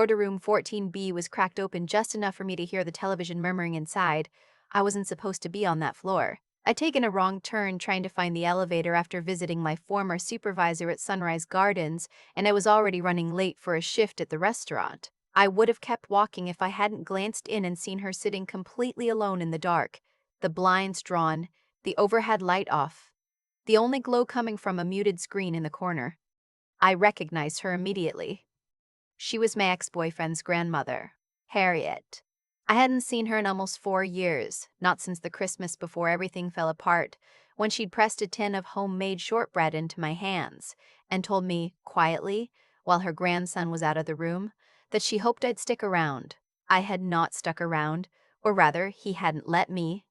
door to room 14B was cracked open just enough for me to hear the television murmuring inside. I wasn't supposed to be on that floor. I'd taken a wrong turn trying to find the elevator after visiting my former supervisor at Sunrise Gardens, and I was already running late for a shift at the restaurant. I would have kept walking if I hadn't glanced in and seen her sitting completely alone in the dark, the blinds drawn, the overhead light off, the only glow coming from a muted screen in the corner. I recognized her immediately. She was my ex-boyfriend's grandmother, Harriet. I hadn't seen her in almost 4 years, not since the Christmas before everything fell apart, when she'd pressed a tin of homemade shortbread into my hands and told me, quietly, while her grandson was out of the room, that she hoped I'd stick around. I had not stuck around, or rather, he hadn't let me.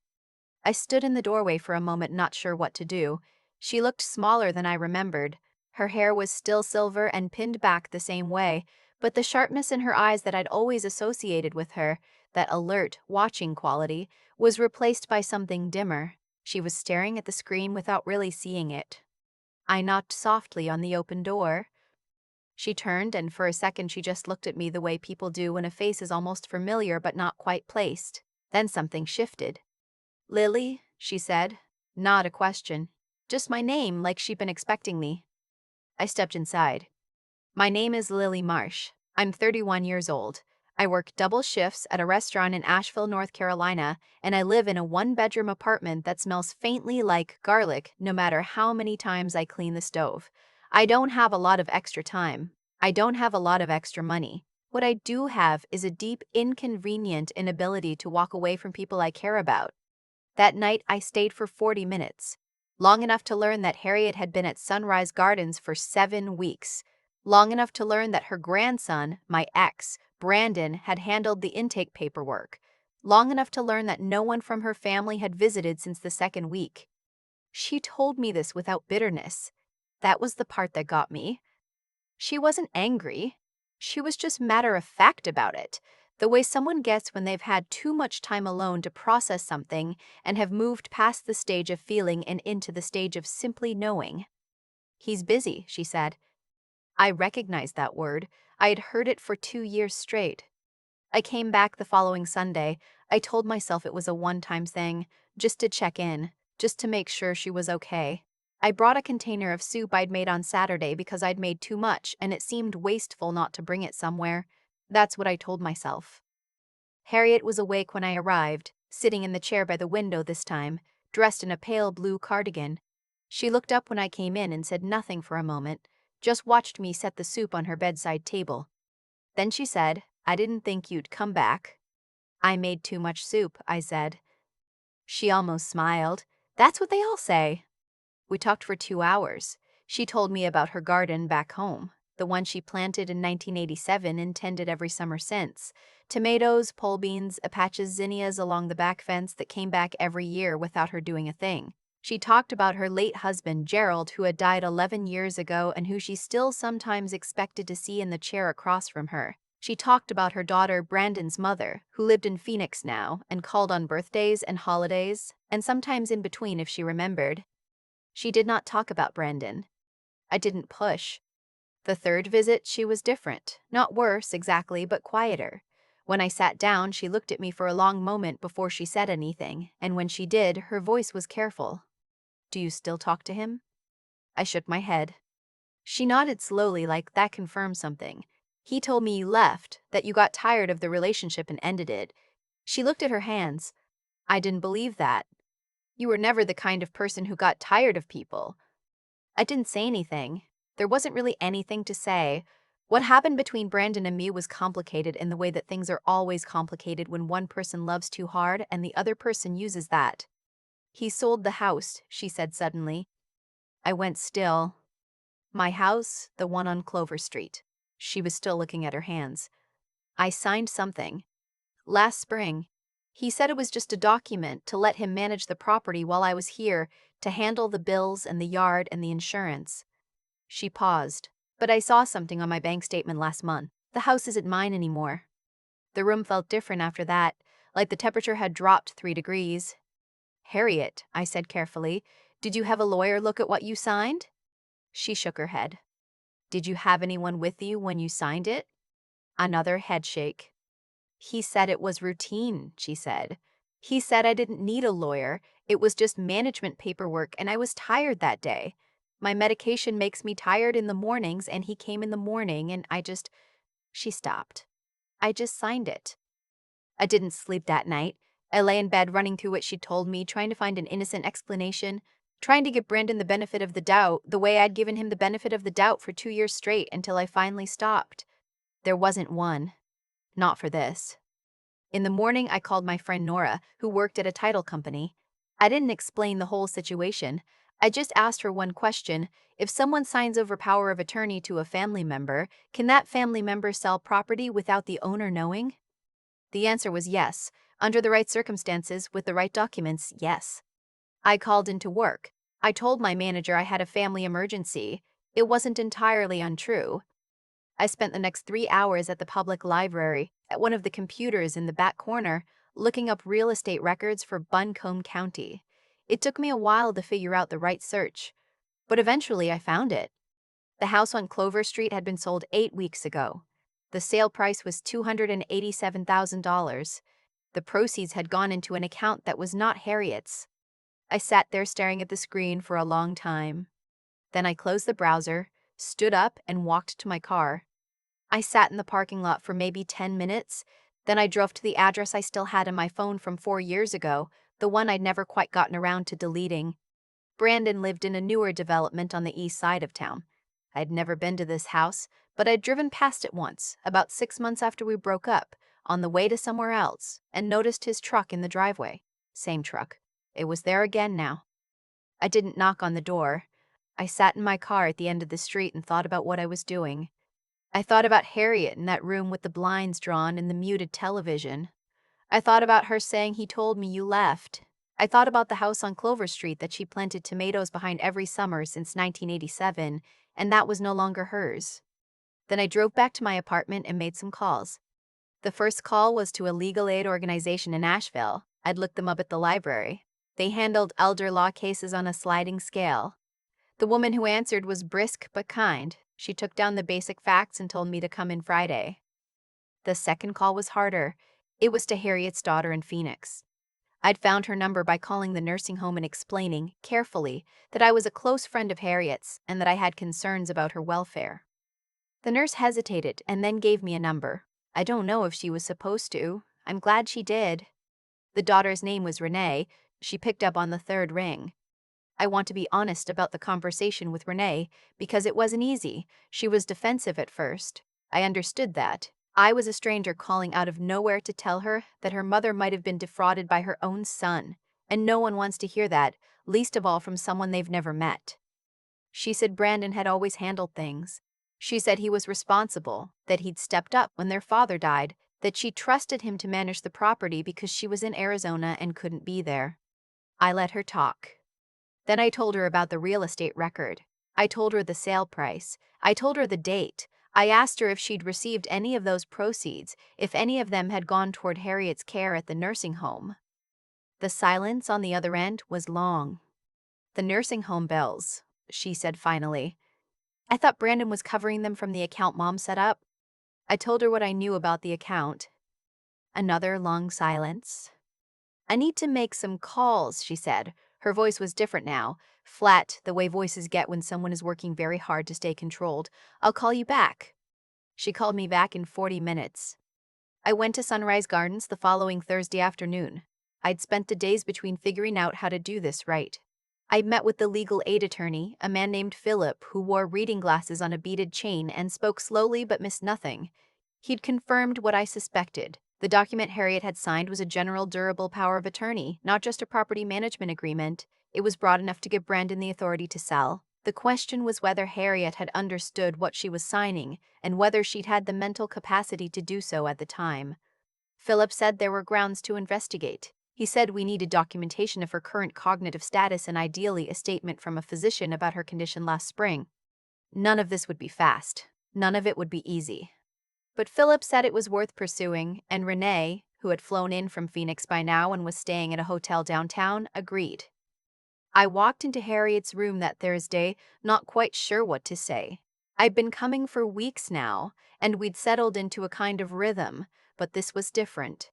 I stood in the doorway for a moment, not sure what to do. She looked smaller than I remembered. Her hair was still silver and pinned back the same way, but the sharpness in her eyes that I'd always associated with her, that alert, watching quality, was replaced by something dimmer. She was staring at the screen without really seeing it. I knocked softly on the open door. She turned, and for a second she just looked at me the way people do when a face is almost familiar but not quite placed. Then something shifted. "Lily," she said. Not a question. Just my name, like she'd been expecting me. I stepped inside. "My name is Lily Marsh. I'm 31 years old. I work double shifts at a restaurant in Asheville, North Carolina, and I live in a one-bedroom apartment that smells faintly like garlic no matter how many times I clean the stove. I don't have a lot of extra time. I don't have a lot of extra money. What I do have is a deep, inconvenient inability to walk away from people I care about." That night, I stayed for 40 minutes, long enough to learn that Harriet had been at Sunrise Gardens for 7 weeks, long enough to learn that her grandson, my ex, Brandon, had handled the intake paperwork, long enough to learn that no one from her family had visited since the second week. She told me this without bitterness. That was the part that got me. She wasn't angry. She was just matter-of-fact about it, the way someone gets when they've had too much time alone to process something and have moved past the stage of feeling and into the stage of simply knowing. "He's busy," she said. I recognized that word. I had heard it for 2 years straight. I came back the following Sunday. I told myself it was a one-time thing, just to check in, just to make sure she was okay. I brought a container of soup I'd made on Saturday because I'd made too much and it seemed wasteful not to bring it somewhere. That's what I told myself. Harriet was awake when I arrived, sitting in the chair by the window this time, dressed in a pale blue cardigan. She looked up when I came in and said nothing for a moment, just watched me set the soup on her bedside table. Then she said, "I didn't think you'd come back." "I made too much soup," I said. She almost smiled. "That's what they all say." We talked for 2 hours. She told me about her garden back home, the one she planted in 1987 and tended every summer since. Tomatoes, pole beans, a patch of zinnias along the back fence that came back every year without her doing a thing. She talked about her late husband, Gerald, who had died 11 years ago and who she still sometimes expected to see in the chair across from her. She talked about her daughter, Brandon's mother, who lived in Phoenix now and called on birthdays and holidays, and sometimes in between if she remembered. She did not talk about Brandon. I didn't push. The third visit, she was different. Not worse, exactly, but quieter. When I sat down, she looked at me for a long moment before she said anything, and when she did, her voice was careful. "Do you still talk to him?" I shook my head. She nodded slowly, like that confirmed something. "He told me you left, that you got tired of the relationship and ended it." She looked at her hands. "I didn't believe that. You were never the kind of person who got tired of people." I didn't say anything. There wasn't really anything to say. What happened between Brandon and me was complicated in the way that things are always complicated when one person loves too hard and the other person uses that. "He sold the house," she said suddenly. I went still. "My house, the one on Clover Street." She was still looking at her hands. "I signed something. Last spring. He said it was just a document to let him manage the property while I was here, to handle the bills and the yard and the insurance." She paused. "But I saw something on my bank statement last month. The house isn't mine anymore." The room felt different after that, like the temperature had dropped 3 degrees. "Harriet," I said carefully, "did you have a lawyer look at what you signed?" She shook her head. "Did you have anyone with you when you signed it?" Another headshake. He said it was routine, she said. He said I didn't need a lawyer. It was just management paperwork, and I was tired that day. My medication makes me tired in the mornings, and he came in the morning, and She stopped. I just signed it. I didn't sleep that night. I lay in bed running through what she'd told me, trying to find an innocent explanation, trying to give Brandon the benefit of the doubt, the way I'd given him the benefit of the doubt for 2 years straight until I finally stopped. There wasn't one. Not for this. In the morning, I called my friend Nora, who worked at a title company. I didn't explain the whole situation. I just asked her one question. If someone signs over power of attorney to a family member, can that family member sell property without the owner knowing? The answer was yes. Under the right circumstances, with the right documents, yes. I called into work. I told my manager I had a family emergency. It wasn't entirely untrue. I spent the next 3 hours at the public library, at one of the computers in the back corner, looking up real estate records for Buncombe County. It took me a while to figure out the right search, but eventually I found it. The house on Clover Street had been sold 8 weeks ago. The sale price was $287,000. The proceeds had gone into an account that was not Harriet's. I sat there staring at the screen for a long time. Then I closed the browser, stood up, and walked to my car. I sat in the parking lot for maybe 10 minutes. Then I drove to the address I still had on my phone from 4 years ago, the one I'd never quite gotten around to deleting. Brandon lived in a newer development on the east side of town. I'd never been to this house, but I'd driven past it once, about 6 months after we broke up, on the way to somewhere else, and noticed his truck in the driveway. Same truck. It was there again now. I didn't knock on the door. I sat in my car at the end of the street and thought about what I was doing. I thought about Harriet in that room with the blinds drawn and the muted television. I thought about her saying he told me you left. I thought about the house on Clover Street that she planted tomatoes behind every summer since 1987, and that was no longer hers. Then I drove back to my apartment and made some calls. The first call was to a legal aid organization in Asheville. I'd looked them up at the library. They handled elder law cases on a sliding scale. The woman who answered was brisk but kind. She took down the basic facts and told me to come in Friday. The second call was harder. It was to Harriet's daughter in Phoenix. I'd found her number by calling the nursing home and explaining, carefully, that I was a close friend of Harriet's and that I had concerns about her welfare. The nurse hesitated and then gave me a number. I don't know if she was supposed to. I'm glad she did. The daughter's name was Renee. She picked up on the third ring. I want to be honest about the conversation with Renee, because it wasn't easy. She was defensive at first. I understood that. I was a stranger calling out of nowhere to tell her that her mother might have been defrauded by her own son, and no one wants to hear that, least of all from someone they've never met. She said Brandon had always handled things. She said he was responsible, that he'd stepped up when their father died, that she trusted him to manage the property because she was in Arizona and couldn't be there. I let her talk. Then I told her about the real estate record. I told her the sale price. I told her the date. I asked her if she'd received any of those proceeds, if any of them had gone toward Harriet's care at the nursing home. The silence on the other end was long. The nursing home bills, she said finally. I thought Brandon was covering them from the account Mom set up. I told her what I knew about the account. Another long silence. I need to make some calls, she said. Her voice was different now, flat, the way voices get when someone is working very hard to stay controlled. I'll call you back. She called me back in 40 minutes. I went to Sunrise Gardens the following Thursday afternoon. I'd spent the days between figuring out how to do this right. I met with the legal aid attorney, a man named Philip, who wore reading glasses on a beaded chain and spoke slowly but missed nothing. He'd confirmed what I suspected. The document Harriet had signed was a general durable power of attorney, not just a property management agreement. It was broad enough to give Brandon the authority to sell. The question was whether Harriet had understood what she was signing and whether she'd had the mental capacity to do so at the time. Philip said there were grounds to investigate. He said we needed documentation of her current cognitive status and ideally a statement from a physician about her condition last spring. None of this would be fast. None of it would be easy. But Philip said it was worth pursuing, and Renee, who had flown in from Phoenix by now and was staying at a hotel downtown, agreed. I walked into Harriet's room that Thursday, not quite sure what to say. I'd been coming for weeks now, and we'd settled into a kind of rhythm, but this was different.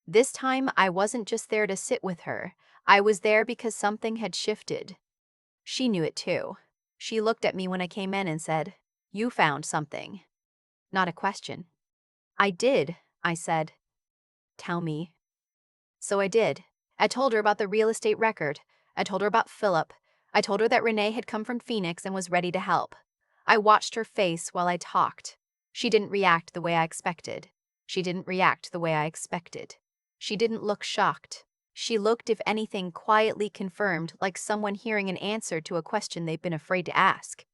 This time, I wasn't just there to sit with her. I was there because something had shifted. She knew it too. She looked at me when I came in and said, "You found something." Not a question. "I did," I said. "Tell me." So I did. I told her about the real estate record. I told her about Philip. I told her that Renee had come from Phoenix and was ready to help. I watched her face while I talked. She didn't react the way I expected. She didn't react the way I expected. She didn't look shocked. She looked, if anything, quietly confirmed, like someone hearing an answer to a question they've been afraid to ask.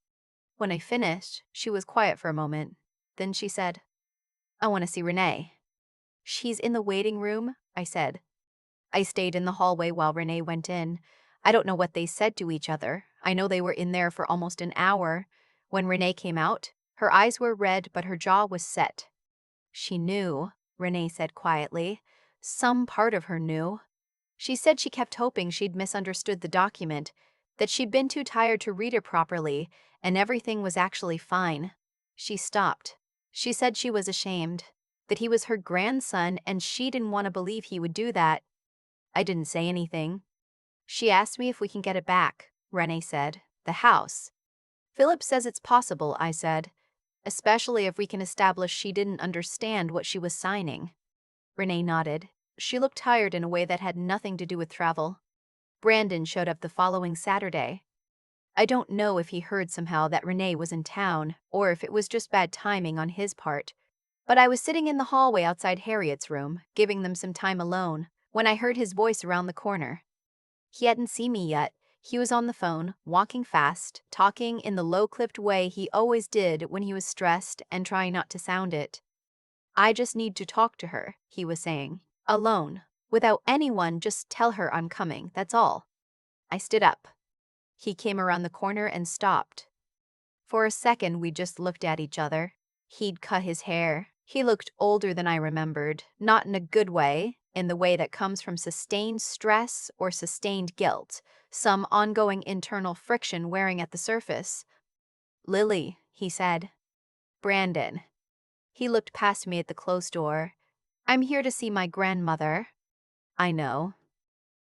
When I finished, she was quiet for a moment. Then she said, "I want to see Renee." "She's in the waiting room," I said. I stayed in the hallway while Renee went in. I don't know what they said to each other. I know they were in there for almost an hour. When Renee came out, her eyes were red, but her jaw was set. "She knew," Renee said quietly. Some part of her knew. She said she kept hoping she'd misunderstood the document, that she'd been too tired to read it properly, and everything was actually fine. She stopped. She said she was ashamed, that he was her grandson, and she didn't want to believe he would do that. I didn't say anything. "She asked me if we can get it back," Renee said. "The house." "Philip says it's possible," I said. "Especially if we can establish she didn't understand what she was signing." Renee nodded. She looked tired in a way that had nothing to do with travel. Brandon showed up the following Saturday. I don't know if he heard somehow that Renee was in town, or if it was just bad timing on his part. But I was sitting in the hallway outside Harriet's room, giving them some time alone, when I heard his voice around the corner. He hadn't seen me yet. He was on the phone, walking fast, talking in the low-clipped way he always did when he was stressed and trying not to sound it. "I just need to talk to her," he was saying. "Alone. Without anyone, just tell her I'm coming, that's all." I stood up. He came around the corner and stopped. For a second, we just looked at each other. He'd cut his hair. He looked older than I remembered, not in a good way, in the way that comes from sustained stress or sustained guilt, some ongoing internal friction wearing at the surface. "Lily," he said. "Brandon." He looked past me at the closed door. "I'm here to see my grandmother." "I know."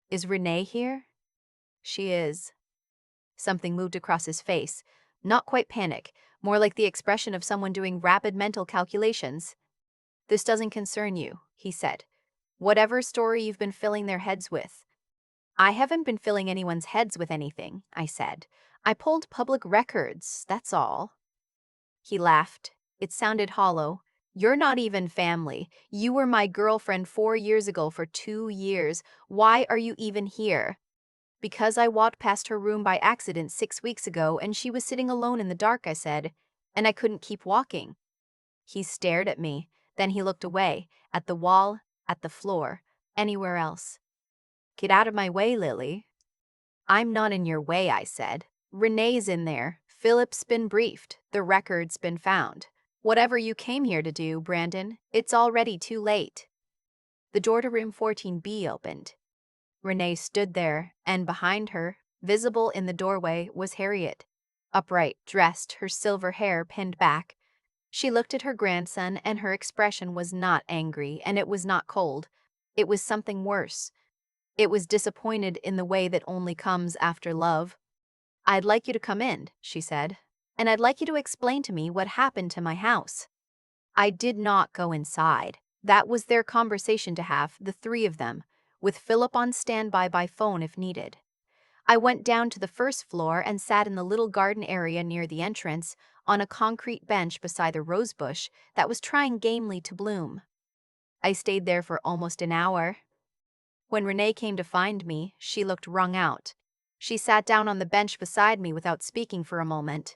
"Is Renee here?" "She is." Something moved across his face. Not quite panic, more like the expression of someone doing rapid mental calculations. "This doesn't concern you," he said. "Whatever story you've been filling their heads with." "I haven't been filling anyone's heads with anything," I said. "I pulled public records, that's all." He laughed. It sounded hollow. "You're not even family. You were my girlfriend 4 years ago for 2 years. Why are you even here?" "Because I walked past her room by accident 6 weeks ago and she was sitting alone in the dark," I said, "and I couldn't keep walking." He stared at me. Then he looked away, at the wall, at the floor, anywhere else. "Get out of my way, Lily." "I'm not in your way," I said. "Renee's in there. Philip's been briefed. The record's been found. Whatever you came here to do, Brandon, it's already too late." The door to room 14B opened. Renee stood there, and behind her, visible in the doorway, was Harriet. Upright, dressed, her silver hair pinned back. She looked at her grandson, and her expression was not angry, and it was not cold. It was something worse. It was disappointed in the way that only comes after love. "I'd like you to come in," she said, "and I'd like you to explain to me what happened to my house." I did not go inside. That was their conversation to have, the three of them, with Philip on standby by phone if needed. I went down to the first floor and sat in the little garden area near the entrance, on a concrete bench beside the rose bush that was trying gamely to bloom. I stayed there for almost an hour. When Renee came to find me, she looked wrung out. She sat down on the bench beside me without speaking for a moment.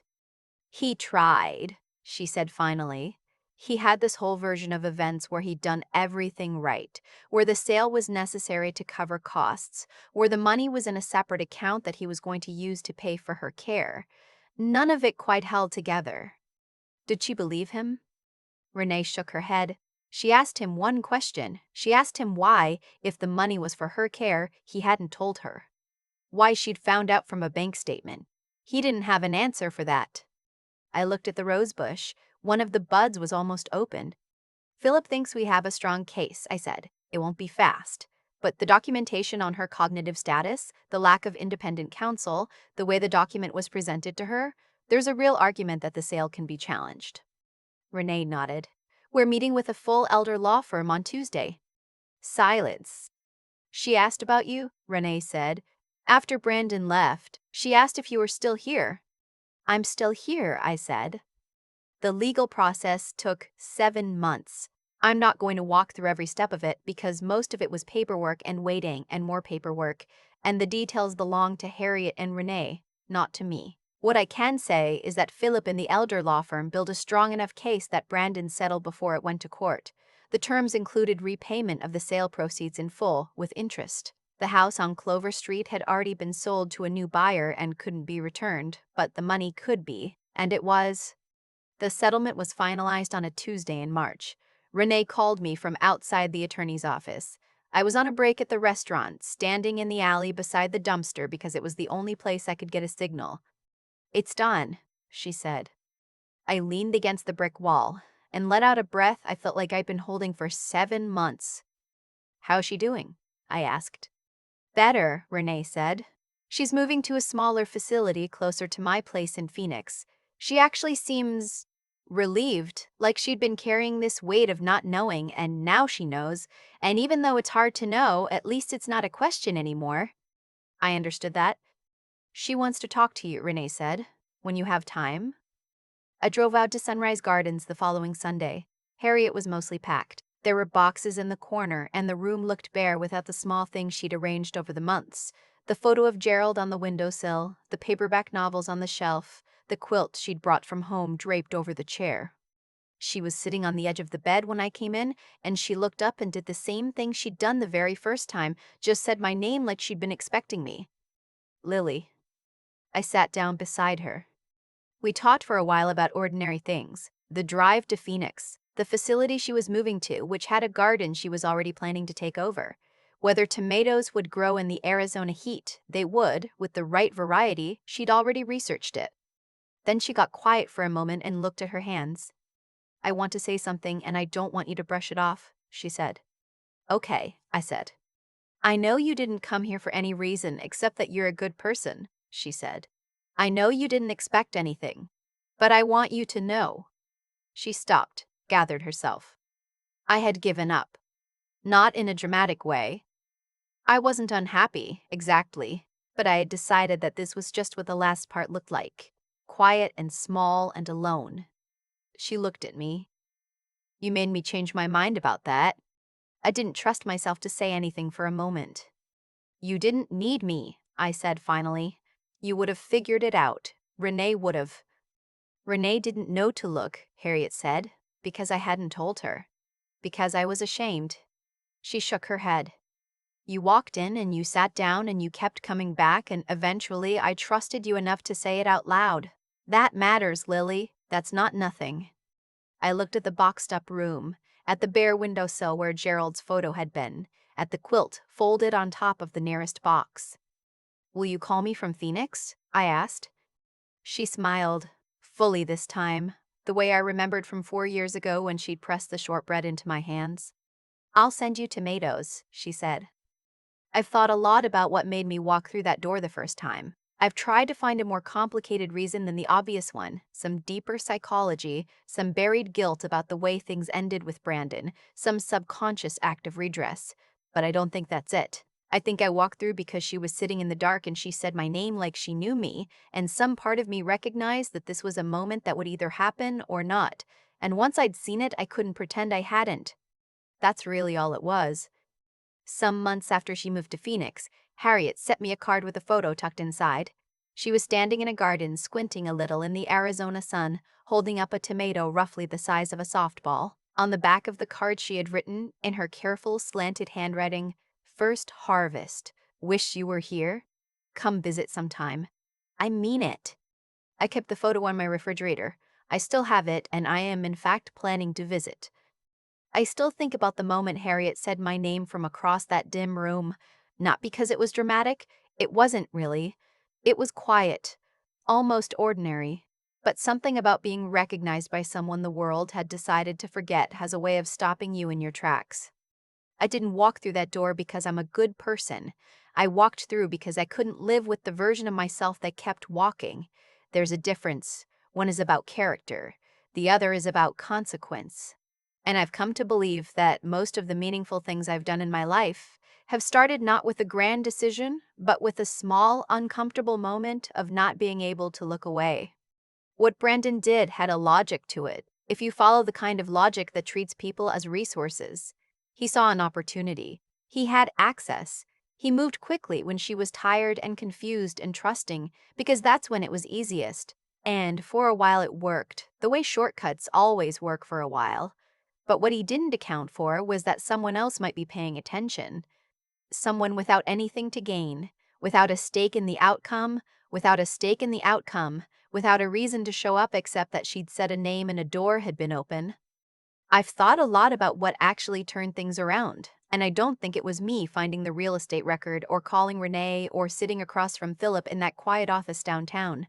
"He tried," she said finally. "He had this whole version of events where he'd done everything right, where the sale was necessary to cover costs, where the money was in a separate account that he was going to use to pay for her care. None of it quite held together." Did she believe him? Renee shook her head. She asked him one question. She asked him why, if the money was for her care, he hadn't told her. Why she'd found out from a bank statement. He didn't have an answer for that. I looked at the rose bush. One of the buds was almost open. Philip thinks we have a strong case, I said. It won't be fast. But the documentation on her cognitive status, the lack of independent counsel, the way the document was presented to her, there's a real argument that the sale can be challenged. Renee nodded. We're meeting with a full elder law firm on Tuesday. Silence. She asked about you, Renee said. After Brandon left, she asked if you were still here. I'm still here, I said. The legal process took 7 months. I'm not going to walk through every step of it because most of it was paperwork and waiting and more paperwork, and the details belong to Harriet and Renee, not to me. What I can say is that Philip and the elder law firm built a strong enough case that Brandon settled before it went to court. The terms included repayment of the sale proceeds in full, with interest. The house on Clover Street had already been sold to a new buyer and couldn't be returned, but the money could be, and it was. The settlement was finalized on a Tuesday in March. Renee called me from outside the attorney's office. I was on a break at the restaurant, standing in the alley beside the dumpster because it was the only place I could get a signal. It's done, she said. I leaned against the brick wall and let out a breath I felt like I'd been holding for 7 months. How's she doing? I asked. Better, Renee said. She's moving to a smaller facility closer to my place in Phoenix. She actually seems relieved, like she'd been carrying this weight of not knowing, and now she knows. And even though it's hard to know, at least it's not a question anymore. I understood that. She wants to talk to you, Renee said. When you have time. I drove out to Sunrise Gardens the following Sunday. Harriet was mostly packed. There were boxes in the corner, and the room looked bare without the small things she'd arranged over the months. The photo of Gerald on the windowsill, the paperback novels on the shelf, the quilt she'd brought from home draped over the chair. She was sitting on the edge of the bed when I came in, and she looked up and did the same thing she'd done the very first time, just said my name like she'd been expecting me. Lily. I sat down beside her. We talked for a while about ordinary things, the drive to Phoenix, the facility she was moving to, which had a garden she was already planning to take over. Whether tomatoes would grow in the Arizona heat, they would, with the right variety, she'd already researched it. Then she got quiet for a moment and looked at her hands. I want to say something and I don't want you to brush it off, she said. Okay, I said. I know you didn't come here for any reason except that you're a good person, she said. I know you didn't expect anything, but I want you to know. She stopped, gathered herself. I had given up. Not in a dramatic way. I wasn't unhappy, exactly, but I had decided that this was just what the last part looked like. Quiet and small and alone. She looked at me. You made me change my mind about that. I didn't trust myself to say anything for a moment. You didn't need me, I said finally. You would have figured it out. Renee would have. Renee didn't know to look, Harriet said, because I hadn't told her. Because I was ashamed. She shook her head. You walked in and you sat down and you kept coming back, and eventually I trusted you enough to say it out loud. That matters, Lily. That's not nothing. I looked at the boxed-up room, at the bare windowsill where Gerald's photo had been, at the quilt folded on top of the nearest box. Will you call me from Phoenix? I asked. She smiled, fully this time, the way I remembered from 4 years ago when she'd pressed the shortbread into my hands. I'll send you tomatoes, she said. I've thought a lot about what made me walk through that door the first time. I've tried to find a more complicated reason than the obvious one, some deeper psychology, some buried guilt about the way things ended with Brandon, some subconscious act of redress. But I don't think that's it. I think I walked through because she was sitting in the dark and she said my name like she knew me, and some part of me recognized that this was a moment that would either happen or not, and once I'd seen it, I couldn't pretend I hadn't. That's really all it was. Some months after she moved to Phoenix, Harriet sent me a card with a photo tucked inside. She was standing in a garden, squinting a little in the Arizona sun, holding up a tomato roughly the size of a softball. On the back of the card she had written, in her careful, slanted handwriting, "First harvest. Wish you were here. Come visit sometime." I mean it. I kept the photo on my refrigerator. I still have it, and I am in fact planning to visit. I still think about the moment Harriet said my name from across that dim room. Not because it was dramatic. It wasn't really. It was quiet. Almost ordinary. But something about being recognized by someone the world had decided to forget has a way of stopping you in your tracks. I didn't walk through that door because I'm a good person. I walked through because I couldn't live with the version of myself that kept walking. There's a difference. One is about character, the other is about consequence. And I've come to believe that most of the meaningful things I've done in my life have started not with a grand decision, but with a small, uncomfortable moment of not being able to look away. What Brandon did had a logic to it, if you follow the kind of logic that treats people as resources. He saw an opportunity. He had access. He moved quickly when she was tired and confused and trusting, because that's when it was easiest. And for a while it worked, the way shortcuts always work for a while. But what he didn't account for was that someone else might be paying attention. Someone without anything to gain, without a stake in the outcome, without a stake in the outcome, without a reason to show up except that she'd said a name and a door had been open. I've thought a lot about what actually turned things around, and I don't think it was me finding the real estate record or calling Renee or sitting across from Philip in that quiet office downtown.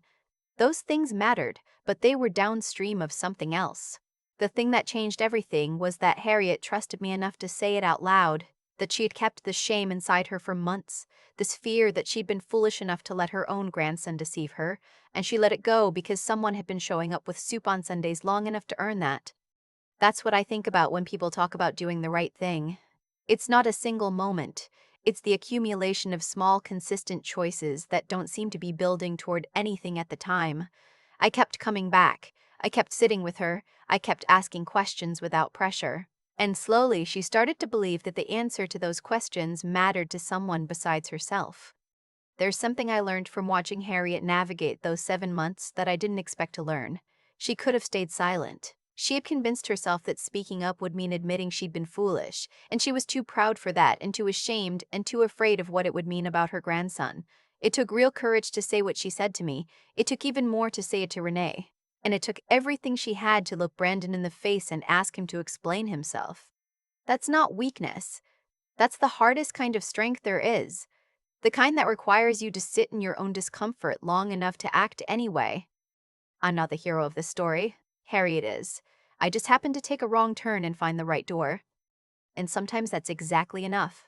Those things mattered, but they were downstream of something else. The thing that changed everything was that Harriet trusted me enough to say it out loud, that she had kept this shame inside her for months, this fear that she'd been foolish enough to let her own grandson deceive her, and she let it go because someone had been showing up with soup on Sundays long enough to earn that. That's what I think about when people talk about doing the right thing. It's not a single moment. It's the accumulation of small, consistent choices that don't seem to be building toward anything at the time. I kept coming back. I kept sitting with her. I kept asking questions without pressure. And slowly, she started to believe that the answer to those questions mattered to someone besides herself. There's something I learned from watching Harriet navigate those 7 months that I didn't expect to learn. She could have stayed silent. She had convinced herself that speaking up would mean admitting she'd been foolish, and she was too proud for that and too ashamed and too afraid of what it would mean about her grandson. It took real courage to say what she said to me. It took even more to say it to Renee. And it took everything she had to look Brandon in the face and ask him to explain himself. That's not weakness. That's the hardest kind of strength there is. The kind that requires you to sit in your own discomfort long enough to act anyway. I'm not the hero of this story. Harriet is. I just happened to take a wrong turn and find the right door. And sometimes that's exactly enough.